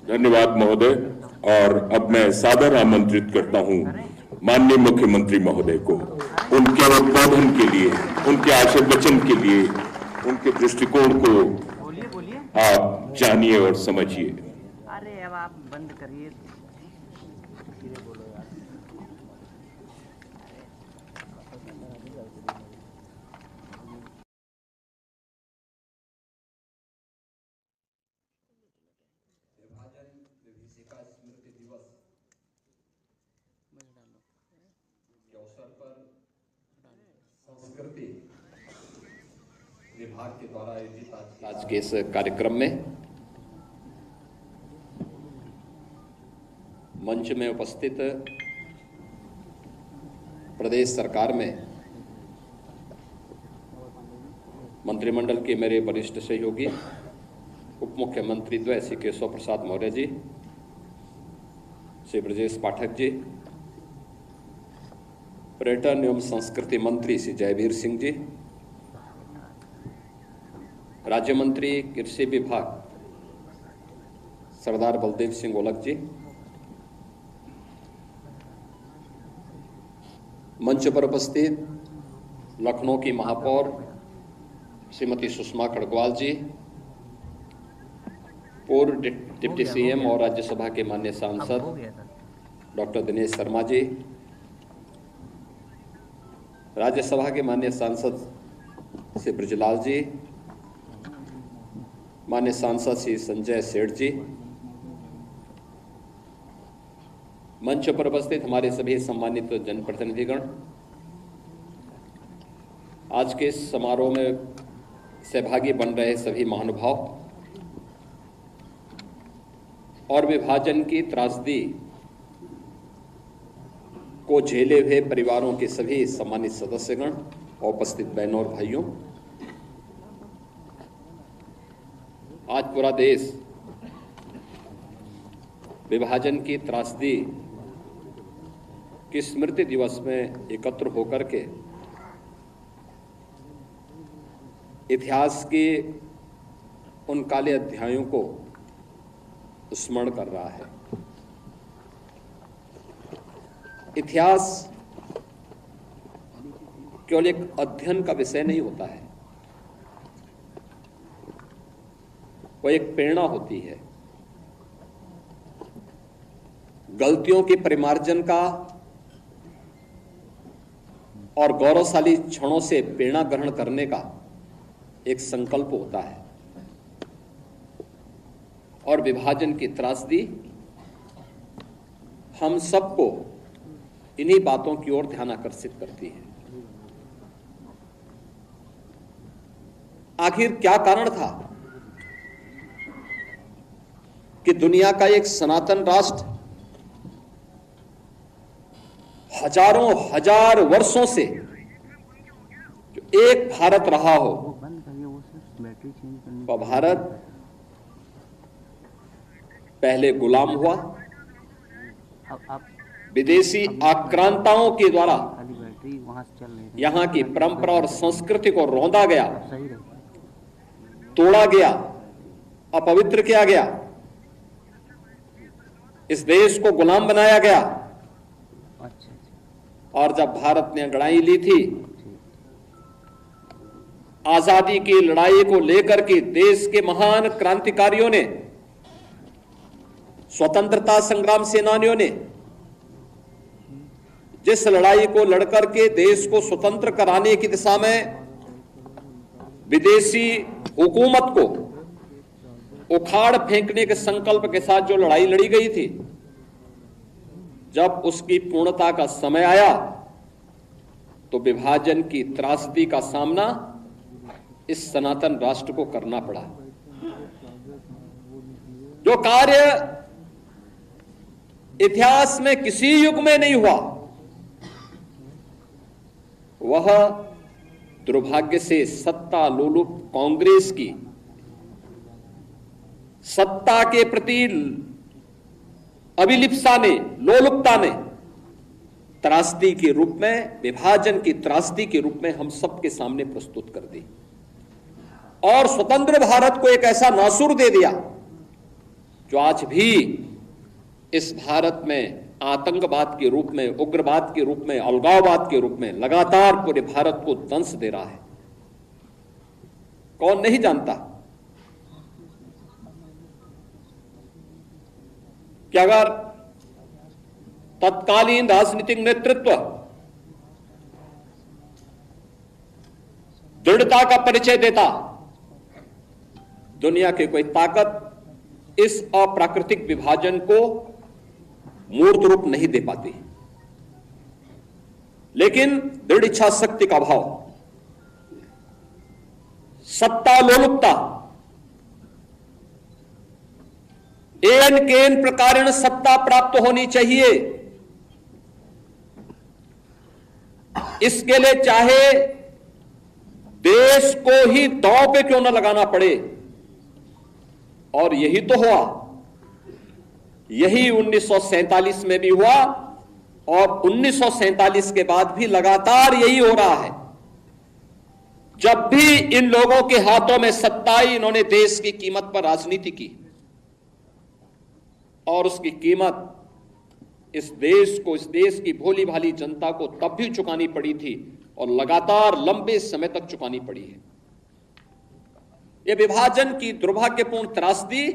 धन्यवाद महोदय। और अब मैं सादर आमंत्रित करता हूं माननीय मुख्यमंत्री महोदय को उनके उद्बोधन के लिए, उनके आशीर्वचन के लिए, उनके दृष्टिकोण को आप जानिए और समझिए। अरे अब आप बंद करिए। संस्कृति विभाग के द्वारा आयोजित आज के इस कार्यक्रम में मंच में उपस्थित प्रदेश सरकार में मंत्रिमंडल के मेरे वरिष्ठ सहयोगी उप मुख्यमंत्री द्वय श्री केशव प्रसाद मौर्य जी, श्री ब्रजेश पाठक जी, पर्यटन एवं संस्कृति मंत्री श्री जयवीर सिंह जी, राज्य मंत्री कृषि विभाग सरदार बलदेव सिंह ओलख जी, मंच पर उपस्थित लखनऊ की महापौर श्रीमती सुषमा खड़गवाल जी, पूर्व डिप्टी सीएम और राज्यसभा के माननीय सांसद डॉक्टर दिनेश शर्मा जी, राज्यसभा के माननीय सांसद श्री ब्रजलाल जी, माननीय सांसद श्री संजय सेठ जी, मंच पर उपस्थित हमारे सभी सम्मानित जनप्रतिनिधिगण, आज के इस समारोह में सहभागी बन रहे सभी महानुभाव और विभाजन की त्रासदी को झेले हुए परिवारों के सभी सम्मानित सदस्यगण और उपस्थित बहनों और भाइयों, आज पूरा देश विभाजन की त्रासदी की स्मृति दिवस में एकत्र होकर के इतिहास के उन काले अध्यायों को स्मरण कर रहा है। इतिहास केवल एक अध्ययन का विषय नहीं होता है, वह एक प्रेरणा होती है। गलतियों के परिमार्जन का और गौरवशाली क्षणों से प्रेरणा ग्रहण करने का एक संकल्प होता है। और विभाजन की त्रासदी हम सबको इन्हीं बातों की ओर ध्यान आकर्षित करती है। आखिर क्या कारण था कि दुनिया का एक सनातन राष्ट्र हजारों हजार वर्षों से जो एक भारत रहा हो, वह भारत पहले गुलाम हुआ, विदेशी आक्रांताओं के द्वारा यहाँ की परंपरा और संस्कृति को रौंदा गया, तोड़ा गया, अपवित्र किया गया, इस देश को गुलाम बनाया गया। और जब भारत ने लड़ाई ली थी, आजादी की लड़ाई को लेकर के देश के महान क्रांतिकारियों ने, स्वतंत्रता संग्राम सेनानियों ने जिस लड़ाई को लड़कर के देश को स्वतंत्र कराने की दिशा में विदेशी हुकूमत को उखाड़ फेंकने के संकल्प के साथ जो लड़ाई लड़ी गई थी, जब उसकी पूर्णता का समय आया तो विभाजन की त्रासदी का सामना इस सनातन राष्ट्र को करना पड़ा। जो कार्य इतिहास में किसी युग में नहीं हुआ, वह दुर्भाग्य से सत्ता लोलुप कांग्रेस की सत्ता के प्रति अभिलिप्सा ने, लोलुपता ने त्रासदी के रूप में, विभाजन की त्रासदी के रूप में हम सबके सामने प्रस्तुत कर दी। और स्वतंत्र भारत को एक ऐसा नासूर दे दिया जो आज भी इस भारत में आतंकवाद के रूप में, उग्रवाद के रूप में, अलगाववाद के रूप में लगातार पूरे भारत को दंश दे रहा है। कौन नहीं जानता कि अगर तत्कालीन राजनीतिक नेतृत्व दृढ़ता का परिचय देता, दुनिया की कोई ताकत इस अप्राकृतिक विभाजन को मूर्त रूप नहीं दे पाती। लेकिन दृढ़ इच्छा शक्ति का अभाव, सत्ता लोलुपता, एन केन प्रकारेण सत्ता प्राप्त होनी चाहिए, इसके लिए चाहे देश को ही दांव पे क्यों न लगाना पड़े। और यही तो हुआ, यही 1947 में भी हुआ और 1947 के बाद भी लगातार यही हो रहा है। जब भी इन लोगों के हाथों में सत्ता आई, इन्होंने देश की कीमत पर राजनीति की और उसकी कीमत इस देश को, इस देश की भोली भाली जनता को तब भी चुकानी पड़ी थी और लगातार लंबे समय तक चुकानी पड़ी है। यह विभाजन की दुर्भाग्यपूर्ण त्रासदी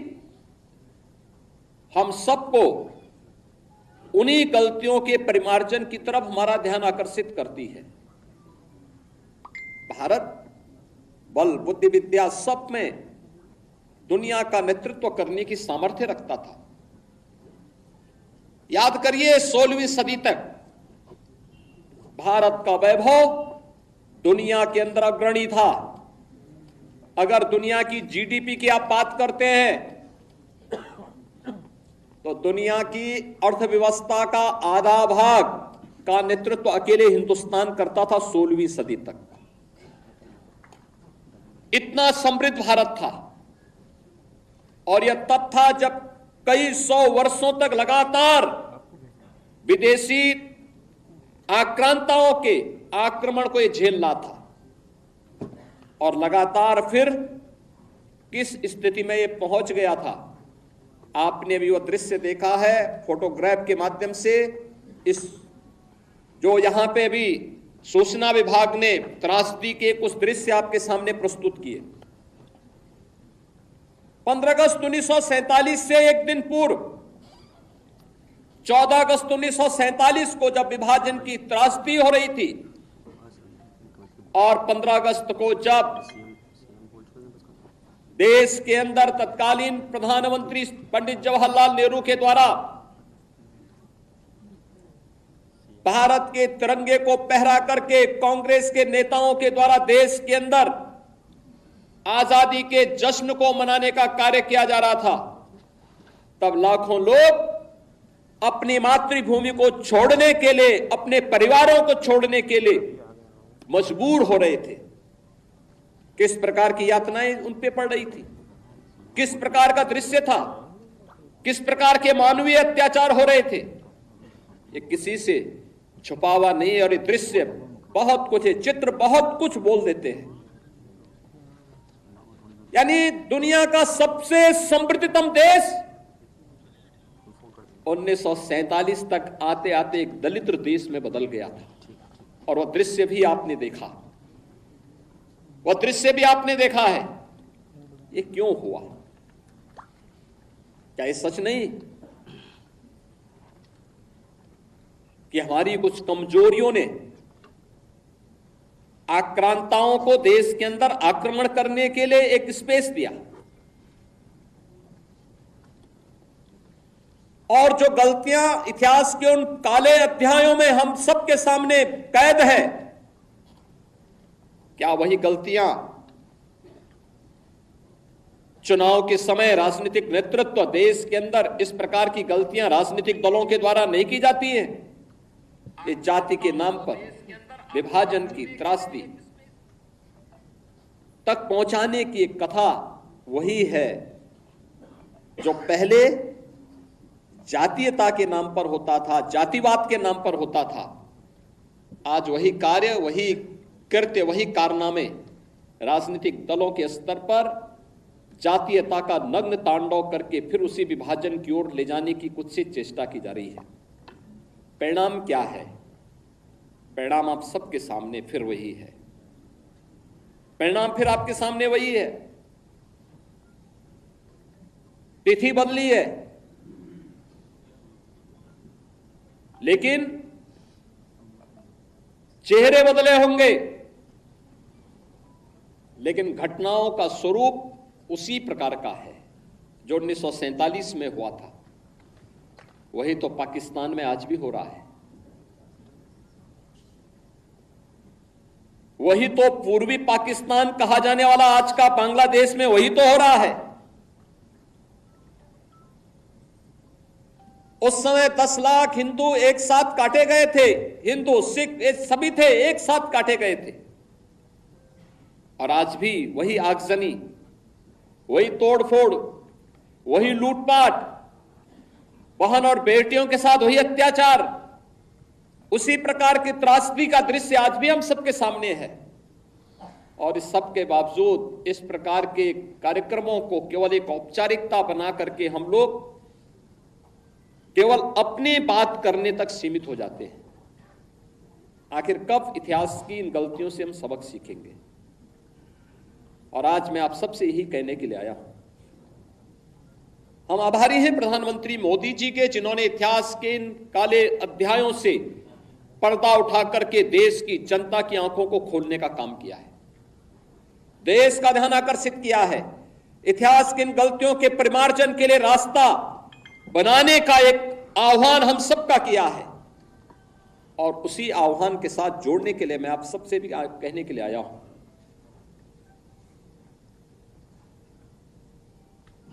हम सबको उन्हीं गलतियों के परिमार्जन की तरफ हमारा ध्यान आकर्षित करती है। भारत बल, बुद्धि, विद्या सब में दुनिया का नेतृत्व करने की सामर्थ्य रखता था। याद करिए 16वीं सदी तक भारत का वैभव दुनिया के अंदर अग्रणी था। अगर दुनिया की जीडीपी की आप बात करते हैं तो दुनिया की अर्थव्यवस्था का आधा भाग का नेतृत्व अकेले हिंदुस्तान करता था 16वीं सदी तक। इतना समृद्ध भारत था और यह तब था जब कई सौ वर्षों तक लगातार विदेशी आक्रांताओं के आक्रमण को यह झेल रहा था। और लगातार फिर किस स्थिति में यह पहुंच गया था, आपने भी वो दृश्य देखा है फोटोग्राफ के माध्यम से। इस जो यहां पे भी सूचना विभाग ने त्रासदी के कुछ दृश्य आपके सामने प्रस्तुत किए। 15 अगस्त 1947 से एक दिन पूर्व 14 अगस्त 1947 को जब विभाजन की त्रासदी हो रही थी और 15 अगस्त को जब देश के अंदर तत्कालीन प्रधानमंत्री पंडित जवाहरलाल नेहरू के द्वारा भारत के तिरंगे को पहरा करके कांग्रेस के नेताओं के द्वारा देश के अंदर आजादी के जश्न को मनाने का कार्य किया जा रहा था, तब लाखों लोग अपनी मातृभूमि को छोड़ने के लिए, अपने परिवारों को छोड़ने के लिए मजबूर हो रहे थे। किस प्रकार की यातनाएं उन पे पड़ रही थी, किस प्रकार का दृश्य था, किस प्रकार के मानवीय अत्याचार हो रहे थे, ये किसी से छुपा हुआ नहीं है। और ये दृश्य बहुत कुछ है, चित्र बहुत कुछ बोल देते हैं। यानी दुनिया का सबसे समृद्धतम देश 1947 तक आते आते एक दलित देश में बदल गया था। और वह दृश्य भी आपने देखा, वह दृश्य भी आपने देखा है। ये क्यों हुआ? क्या ये सच नहीं कि हमारी कुछ कमजोरियों ने आक्रांताओं को देश के अंदर आक्रमण करने के लिए एक स्पेस दिया? और जो गलतियां इतिहास के उन काले अध्यायों में हम सबके सामने कैद है, क्या वही गलतियां चुनाव के समय राजनीतिक नेतृत्व देश के अंदर इस प्रकार की गलतियां राजनीतिक दलों के द्वारा नहीं की जाती हैं? ये जाति के नाम पर विभाजन की त्रासदी तक पहुंचाने की एक कथा वही है जो पहले जातीयता के नाम पर होता था, जातिवाद के नाम पर होता था। आज वही कार्य, वही कृत्य, वही कारनामे राजनीतिक दलों के स्तर पर जातीयता का नग्न तांडव करके फिर उसी विभाजन की ओर ले जाने की कुत्सित चेष्टा की जा रही है। परिणाम क्या है? परिणाम आप सबके सामने फिर वही है। परिणाम फिर आपके सामने वही है। तिथि बदली है, लेकिन चेहरे बदले होंगे, लेकिन घटनाओं का स्वरूप उसी प्रकार का है जो 1947 में हुआ था। वही तो पाकिस्तान में आज भी हो रहा है। वही तो पूर्वी पाकिस्तान कहा जाने वाला आज का बांग्लादेश में वही तो हो रहा है। उस समय 10 लाख हिंदू एक साथ काटे गए थे। हिंदू सिख सभी थे, एक साथ काटे गए थे। और आज भी वही आगजनी, वही तोड़फोड़, वही लूटपाट, बहन और बेटियों के साथ वही अत्याचार, उसी प्रकार की त्रासदी का दृश्य आज भी हम सबके सामने है। और इस सब के बावजूद इस प्रकार के कार्यक्रमों को केवल एक औपचारिकता बना करके हम लोग केवल अपनी बात करने तक सीमित हो जाते हैं। आखिर कब इतिहास की इन गलतियों से हम सबक सीखेंगे? और आज मैं आप सबसे यही कहने के लिए आया हूं। हम आभारी हैं प्रधानमंत्री मोदी जी के, जिन्होंने इतिहास के इन काले अध्यायों से पर्दा उठा करके देश की जनता की आंखों को खोलने का काम किया है, देश का ध्यान आकर्षित किया है, इतिहास की इन गलतियों के परिमार्जन के लिए रास्ता बनाने का एक आह्वान हम सबका किया है। और उसी आह्वान के साथ जोड़ने के लिए मैं आप सबसे भी कहने के लिए आया हूं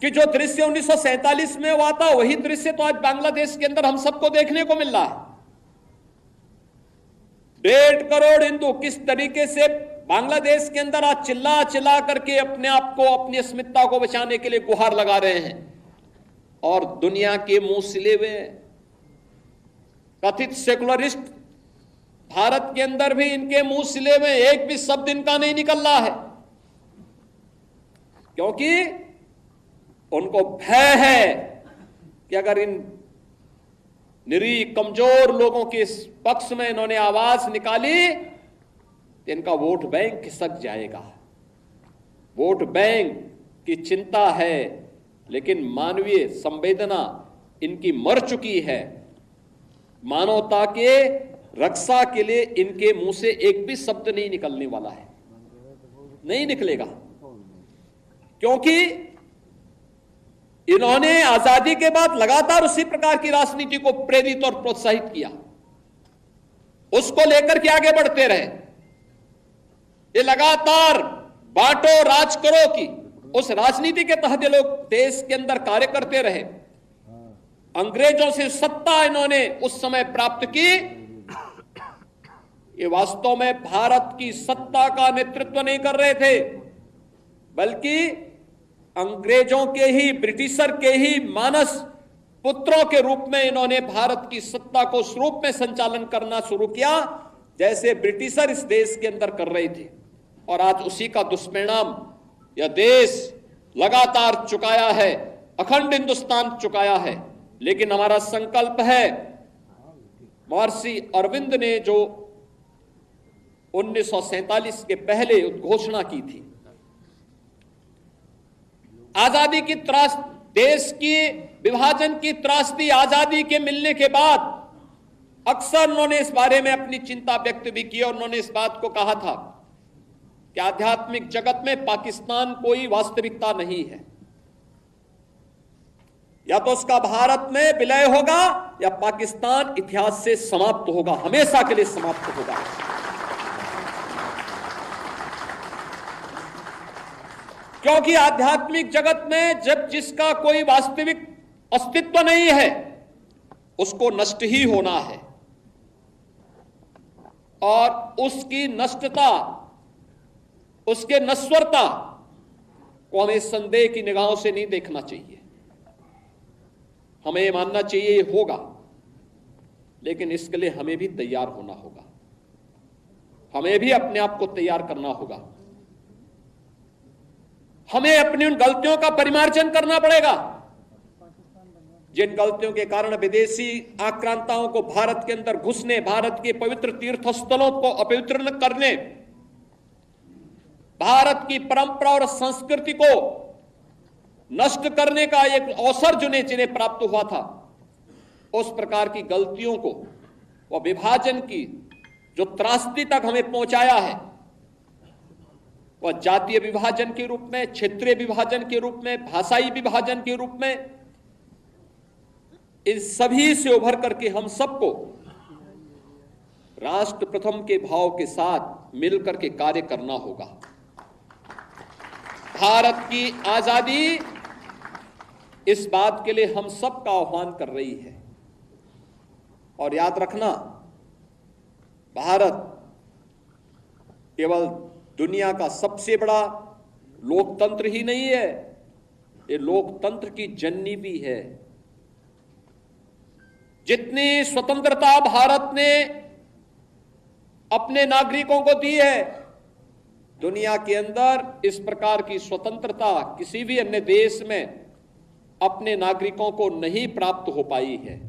कि जो दृश्य 1947 में हुआ था, वही दृश्य तो आज बांग्लादेश के अंदर हम सबको देखने को मिल रहा है। 1.5 करोड़ हिंदू किस तरीके से बांग्लादेश के अंदर आज चिल्ला चिल्ला करके अपने आप को, अपनी अस्मिता को बचाने के लिए गुहार लगा रहे हैं। और दुनिया के मुंह सिले हुए कथित सेकुलरिस्ट भारत के अंदर भी इनके मुंह सिले हुए एक भी शब्द इनका नहीं निकल रहा है, क्योंकि उनको भय है कि अगर इन निरीह कमजोर लोगों के पक्ष में इन्होंने आवाज निकाली तो इनका वोट बैंक खिसक जाएगा। वोट बैंक की चिंता है, लेकिन मानवीय संवेदना इनकी मर चुकी है। मानवता के रक्षा के लिए इनके मुंह से एक भी शब्द नहीं निकलने वाला है, नहीं निकलेगा, क्योंकि इन्होंने आजादी के बाद लगातार उसी प्रकार की राजनीति को प्रेरित और प्रोत्साहित किया, उसको लेकर के आगे बढ़ते रहे। ये लगातार बांटो राज करो की उस राजनीति के तहत ये लोग देश के अंदर कार्य करते रहे। अंग्रेजों से सत्ता इन्होंने उस समय प्राप्त की। ये वास्तव में भारत की सत्ता का नेतृत्व नहीं कर रहे थे, बल्कि अंग्रेजों के ही, ब्रिटिशर के ही मानस पुत्रों के रूप में इन्होंने भारत की सत्ता को उस रूप में संचालन करना शुरू किया जैसे ब्रिटिशर इस देश के अंदर कर रहे थे। और आज उसी का दुष्परिणाम यह देश लगातार चुकाया है, अखंड हिंदुस्तान चुकाया है। लेकिन हमारा संकल्प है, महर्षि अरविंद ने जो 1947 के पहले उद्घोषणा की थी, आजादी की देश की विभाजन की त्रासदी आजादी के मिलने के बाद अक्सर उन्होंने इस बारे में अपनी चिंता व्यक्त भी की। और उन्होंने इस बात को कहा था कि आध्यात्मिक जगत में पाकिस्तान कोई वास्तविकता नहीं है, या तो उसका भारत में विलय होगा या पाकिस्तान इतिहास से समाप्त होगा, हमेशा के लिए समाप्त होगा। क्योंकि आध्यात्मिक जगत में जब जिसका कोई वास्तविक अस्तित्व नहीं है, उसको नष्ट ही होना है। और उसकी नष्टता, उसके नश्वरता को हमें संदेह की निगाहों से नहीं देखना चाहिए। हमें मानना चाहिए ये होगा, लेकिन इसके लिए हमें भी तैयार होना होगा, हमें भी अपने आप को तैयार करना होगा। हमें अपनी उन गलतियों का परिमार्जन करना पड़ेगा जिन गलतियों के कारण विदेशी आक्रांताओं को भारत के अंदर घुसने, भारत के पवित्र तीर्थ स्थलों को अपवित्र न करने, भारत की परंपरा और संस्कृति को नष्ट करने का एक अवसर जिन्हें प्राप्त हुआ था, उस प्रकार की गलतियों को, वह विभाजन की जो त्रासदी तक हमें पहुंचाया है, वह जातीय विभाजन के रूप में, क्षेत्रीय विभाजन के रूप में, भाषाई विभाजन के रूप में, इन सभी से उभर करके हम सबको राष्ट्र प्रथम के भाव के साथ मिलकर के कार्य करना होगा। भारत की आजादी इस बात के लिए हम सबका आह्वान कर रही है। और याद रखना, भारत केवल दुनिया का सबसे बड़ा लोकतंत्र ही नहीं है, ये लोकतंत्र की जननी भी है। जितनी स्वतंत्रता भारत ने अपने नागरिकों को दी है, दुनिया के अंदर इस प्रकार की स्वतंत्रता किसी भी अन्य देश में अपने नागरिकों को नहीं प्राप्त हो पाई है।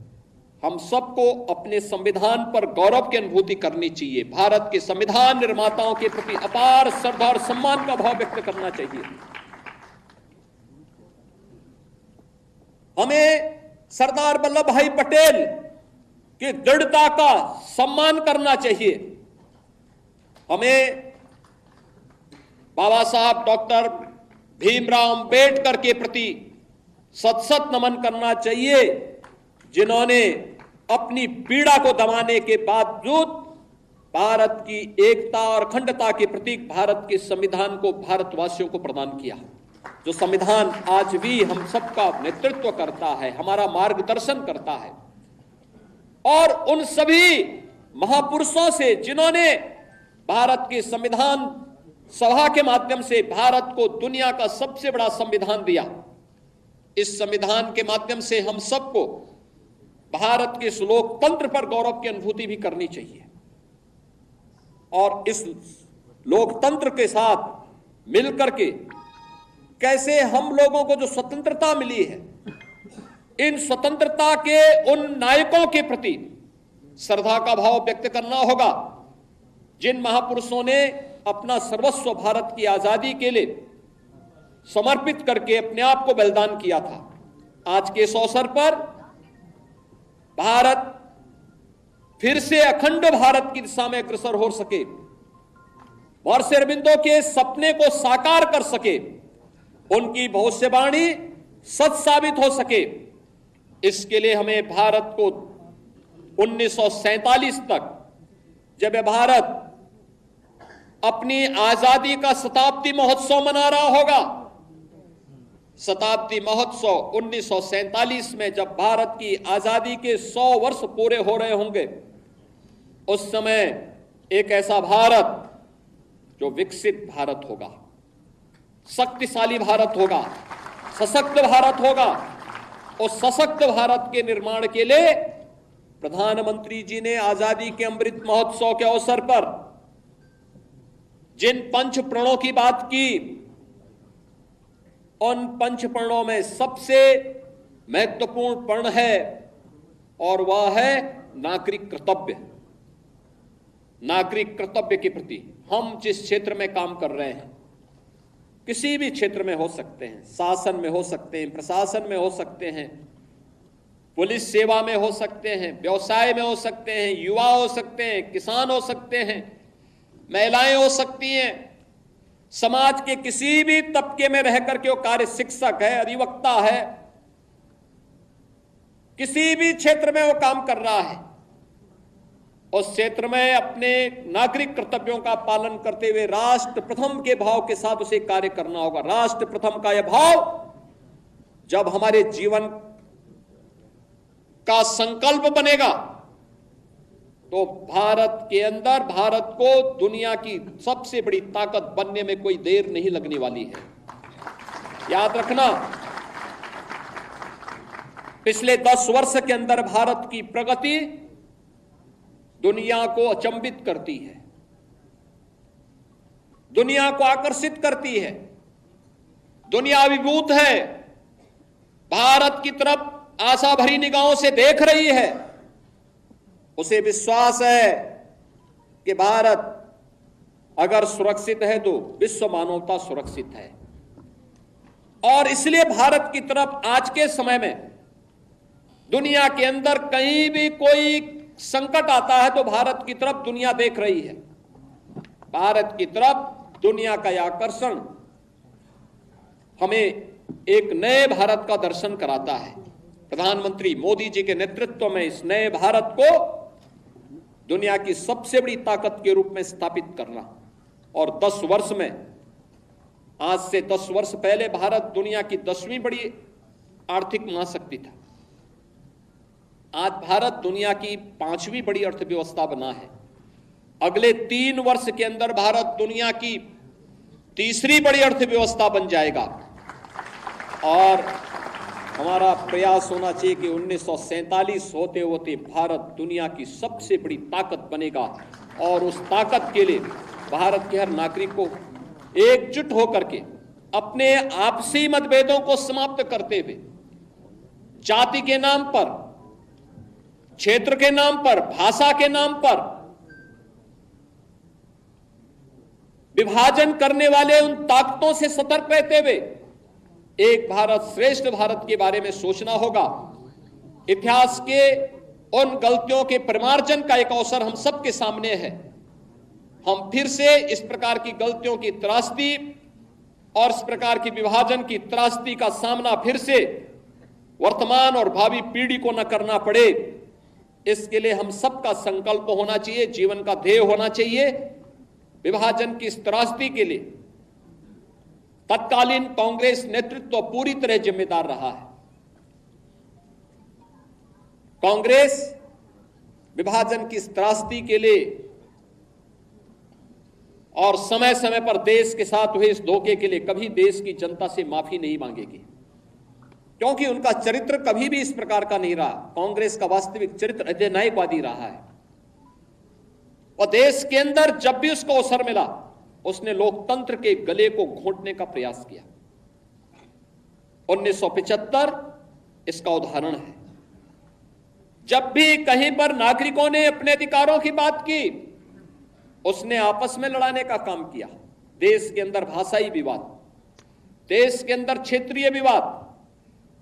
हम सबको अपने संविधान पर गौरव की अनुभूति करनी चाहिए। भारत के संविधान निर्माताओं के प्रति अपार श्रद्धा और सम्मान का भाव व्यक्त करना चाहिए। हमें सरदार वल्लभ भाई पटेल की दृढ़ता का सम्मान करना चाहिए। हमें बाबा साहब डॉक्टर भीमराव अंबेडकर के प्रति सत सत नमन करना चाहिए, जिन्होंने अपनी पीड़ा को दबाने के बावजूद भारत की एकता और अखंडता के प्रतीक भारत के संविधान को भारतवासियों को प्रदान किया, जो संविधान आज भी हम सबका नेतृत्व करता है, हमारा मार्गदर्शन करता है। और उन सभी महापुरुषों से जिन्होंने भारत के संविधान सभा के माध्यम से भारत को दुनिया का सबसे बड़ा संविधान दिया, इस संविधान के माध्यम से हम सबको भारत के इस लोकतंत्र पर गौरव की अनुभूति भी करनी चाहिए। और इस लोकतंत्र के साथ मिलकर के कैसे हम लोगों को जो स्वतंत्रता मिली है, इन स्वतंत्रता के उन नायकों के प्रति श्रद्धा का भाव व्यक्त करना होगा, जिन महापुरुषों ने अपना सर्वस्व भारत की आजादी के लिए समर्पित करके अपने आप को बलिदान किया था। आज के इस अवसर पर भारत फिर से अखंड भारत की दिशा में अग्रसर हो सके, महर्षि अरबिंदो के सपने को साकार कर सके, उनकी भविष्यवाणी सच साबित हो सके, इसके लिए हमें भारत को 1947 तक, जब यह भारत अपनी आजादी का शताब्दी महोत्सव मना रहा होगा, शताब्दी महोत्सव 1947 में जब भारत की आजादी के 100 वर्ष पूरे हो रहे होंगे, उस समय एक ऐसा भारत जो विकसित भारत होगा, शक्तिशाली भारत होगा, सशक्त भारत होगा। उस सशक्त भारत के निर्माण के लिए प्रधानमंत्री जी ने आजादी के अमृत महोत्सव के अवसर पर जिन पंच प्रणों की बात की, उन पंच प्रणों में सबसे महत्वपूर्ण प्रण है और वह है नागरिक कर्तव्य। नागरिक कर्तव्य के प्रति हम जिस क्षेत्र में काम कर रहे हैं, किसी भी क्षेत्र में हो सकते हैं, शासन में हो सकते हैं, प्रशासन में हो सकते हैं, पुलिस सेवा में हो सकते हैं, व्यवसाय में हो सकते हैं, युवा हो सकते हैं, किसान हो सकते हैं, महिलाएं हो सकती हैं, समाज के किसी भी तबके में रहकर के वो कार्य, शिक्षक है, अधिवक्ता है, किसी भी क्षेत्र में वो काम कर रहा है, उस क्षेत्र में अपने नागरिक कर्तव्यों का पालन करते हुए राष्ट्र प्रथम के भाव के साथ उसे कार्य करना होगा। राष्ट्र प्रथम का यह भाव जब हमारे जीवन का संकल्प बनेगा, तो भारत के अंदर भारत को दुनिया की सबसे बड़ी ताकत बनने में कोई देर नहीं लगने वाली है। याद रखना, पिछले 10 वर्ष के अंदर भारत की प्रगति दुनिया को अचंभित करती है, दुनिया को आकर्षित करती है। दुनिया अभिभूत है, भारत की तरफ आशा भरी निगाहों से देख रही है। उसे विश्वास है कि भारत अगर सुरक्षित है तो विश्व मानवता सुरक्षित है। और इसलिए भारत की तरफ आज के समय में दुनिया के अंदर कहीं भी कोई संकट आता है तो भारत की तरफ दुनिया देख रही है। भारत की तरफ दुनिया का यह आकर्षण हमें एक नए भारत का दर्शन कराता है। प्रधानमंत्री मोदी जी के नेतृत्व में इस नए भारत को दुनिया की सबसे बड़ी ताकत के रूप में स्थापित करना, और 10 वर्ष में, आज से 10 वर्ष पहले भारत दुनिया की 10वीं बड़ी आर्थिक महाशक्ति था। आज भारत दुनिया की 5वीं बड़ी अर्थव्यवस्था बना है। अगले 3 वर्ष के अंदर भारत दुनिया की 3री बड़ी अर्थव्यवस्था बन जाएगा। और हमारा प्रयास होना चाहिए कि 1947 होते होते भारत दुनिया की सबसे बड़ी ताकत बनेगा, और उस ताकत के लिए भारत के हर नागरिक को एकजुट होकर के अपने आपसी मतभेदों को समाप्त करते हुए जाति के नाम पर, क्षेत्र के नाम पर, भाषा के नाम पर विभाजन करने वाले उन ताकतों से सतर्क रहते हुए एक भारत श्रेष्ठ भारत के बारे में सोचना होगा। इतिहास के उन गलतियों के परिमार्जन का एक अवसर हम सबके सामने है। हम फिर से इस प्रकार की गलतियों की त्रासदी और इस प्रकार की विभाजन की त्रासदी का सामना फिर से वर्तमान और भावी पीढ़ी को न करना पड़े, इसके लिए हम सबका संकल्प होना चाहिए, जीवन का ध्येय होना चाहिए। विभाजन की इस त्रासदी के लिए तत्कालीन कांग्रेस नेतृत्व पूरी तरह जिम्मेदार रहा है। कांग्रेस विभाजन की इस त्रासदी के लिए और समय समय पर देश के साथ हुए इस धोखे के लिए कभी देश की जनता से माफी नहीं मांगेगी, क्योंकि उनका चरित्र कभी भी इस प्रकार का नहीं रहा। कांग्रेस का वास्तविक चरित्र अधिनायकवादी रहा है, और देश के अंदर जब भी उसको अवसर मिला उसने लोकतंत्र के गले को घोंटने का प्रयास किया। 1975 इसका उदाहरण है। जब भी कहीं पर नागरिकों ने अपने अधिकारों की बात की, उसने आपस में लड़ाने का काम किया। देश के अंदर भाषाई विवाद, देश के अंदर क्षेत्रीय विवाद,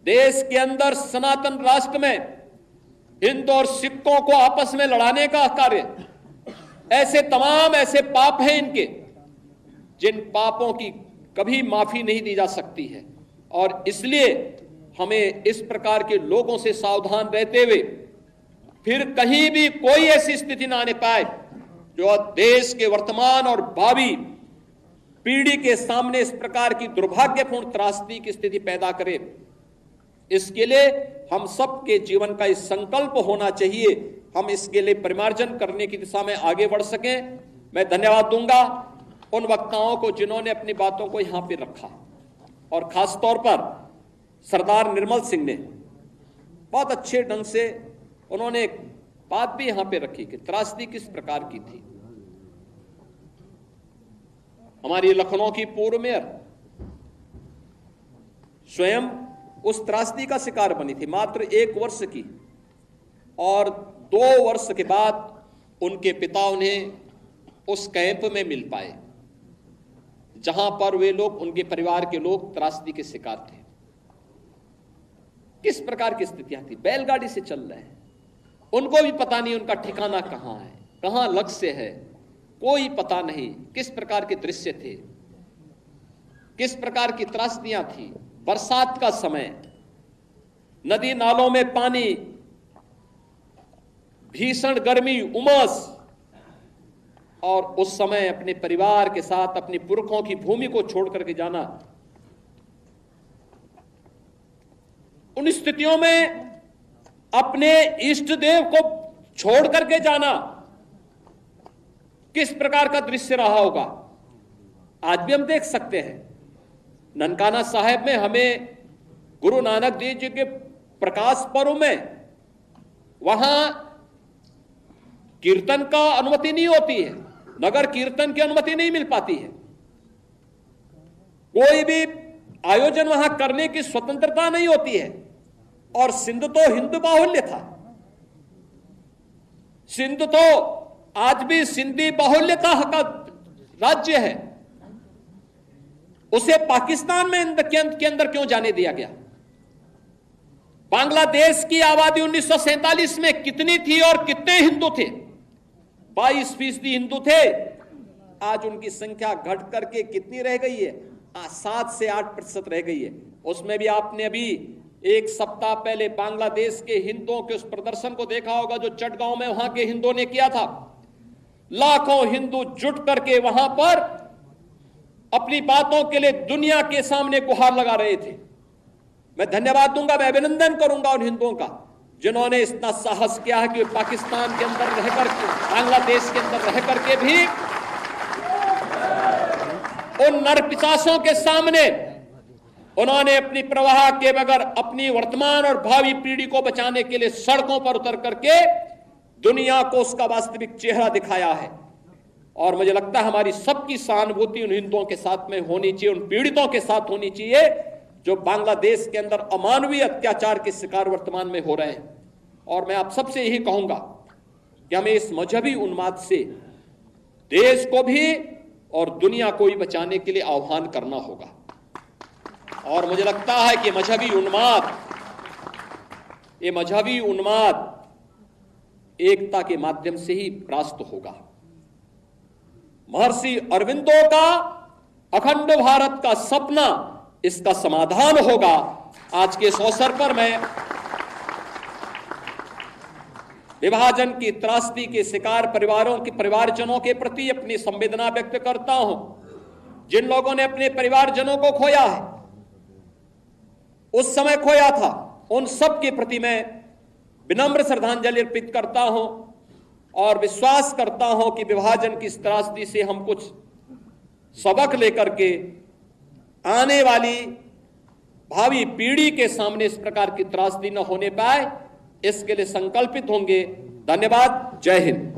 देश के अंदर सनातन राष्ट्र में हिंदू और सिखों को आपस में लड़ाने का कार्य, ऐसे तमाम ऐसे पाप हैं इनके, जिन पापों की कभी माफी नहीं दी जा सकती है। और इसलिए हमें इस प्रकार के लोगों से सावधान रहते हुए फिर कहीं भी कोई ऐसी स्थिति ना आने पाए जो देश के वर्तमान और भावी पीढ़ी के सामने इस प्रकार की दुर्भाग्यपूर्ण त्रासदी की स्थिति पैदा करे। इसके लिए हम सबके जीवन का इस संकल्प होना चाहिए, हम इसके लिए परिमार्जन करने की दिशा में आगे बढ़ सकें। मैं धन्यवाद दूंगा उन वक्ताओं को जिन्होंने अपनी बातों को यहां पे रखा, और खास तौर पर सरदार निर्मल सिंह ने बहुत अच्छे ढंग से उन्होंने एक बात भी यहां पे रखी कि त्रासदी किस प्रकार की थी। हमारी लखनऊ की पूर्व मेयर स्वयं उस त्रासदी का शिकार बनी थी, मात्र 1 वर्ष की, और 2 वर्ष के बाद उनके पिता उन्हें उस कैंप में मिल पाए जहां पर वे लोग, उनके परिवार के लोग त्रासदी के शिकार थे। किस प्रकार की स्थितियां थी, बैलगाड़ी से चल रहे हैं, उनको भी पता नहीं उनका ठिकाना कहां है, कहां लक्ष्य है, कोई पता नहीं। किस प्रकार के दृश्य थे, किस प्रकार की त्रासदियां थी। बरसात का समय, नदी नालों में पानी, भीषण गर्मी, उमस, और उस समय अपने परिवार के साथ अपने पुरखों की भूमि को छोड़ करके जाना। उन स्थितियों में अपने इष्ट देव को छोड़ करके जाना किस प्रकार का दृश्य रहा होगा, आज भी हम देख सकते हैं। ननकाना साहिब में हमें गुरु नानक देव जी के प्रकाश पर्व में वहां कीर्तन का अनुमति नहीं होती है, नगर कीर्तन की अनुमति नहीं मिल पाती है। कोई भी आयोजन वहां करने की स्वतंत्रता नहीं होती है। और सिंध तो हिंदू बाहुल्य था, सिंध तो आज भी सिंधी बाहुल्यता का राज्य है, उसे पाकिस्तान में के अंदर क्यों जाने दिया गया? बांग्लादेश की आबादी 1947 में कितनी थी और कितने हिंदू थे? 22% हिंदू थे। आज उनकी संख्या घट करके कितनी रह गई है? 7 से 8% रह गई है। उसमें भी आपने अभी एक सप्ताह पहले बांग्लादेश के हिंदुओं के उस प्रदर्शन को देखा होगा जो चटगांव में वहां के हिंदुओं ने किया था। लाखों हिंदू जुट करके वहां पर अपनी बातों के लिए दुनिया के सामने गुहार लगा रहे थे। मैं धन्यवाद दूंगा, मैं अभिनंदन करूंगा उन हिंदुओं का जिन्होंने इतना साहस किया है कि पाकिस्तान के अंदर रहकर, बांग्लादेश के अंदर रह करके भी उन नरपिशाचों के सामने उन्होंने अपनी प्रवाह के बगैर अपनी वर्तमान और भावी पीढ़ी को बचाने के लिए सड़कों पर उतर करके दुनिया को उसका वास्तविक चेहरा दिखाया है। और मुझे लगता है हमारी सबकी सहानुभूति उन हिंदुओं के साथ में होनी चाहिए, उन पीड़ितों के साथ होनी चाहिए जो बांग्लादेश के अंदर अमानवीय अत्याचार के शिकार वर्तमान में हो रहे हैं। और मैं आप सबसे यही कहूंगा कि हमें इस मजहबी उन्माद से देश को भी और दुनिया को भी बचाने के लिए आह्वान करना होगा। और मुझे लगता है कि ये मजहबी उन्माद एकता के माध्यम से ही परास्त होगा। महर्षि अरविंदो का अखंड भारत का सपना इसका समाधान होगा। आज के इस अवसर पर मैं विभाजन की त्रासदी के शिकार परिवारजनों के प्रति अपनी संवेदना व्यक्त करता हूं। जिन लोगों ने अपने परिवारजनों को खोया है, उस समय खोया था, उन सब के प्रति मैं विनम्र श्रद्धांजलि अर्पित करता हूं और विश्वास करता हूं कि विभाजन की इस त्रासदी से हम कुछ सबक लेकर के आने वाली भावी पीढ़ी के सामने इस प्रकार की त्रासदी न होने पाए, इसके लिए संकल्पित होंगे। धन्यवाद। जय हिंद।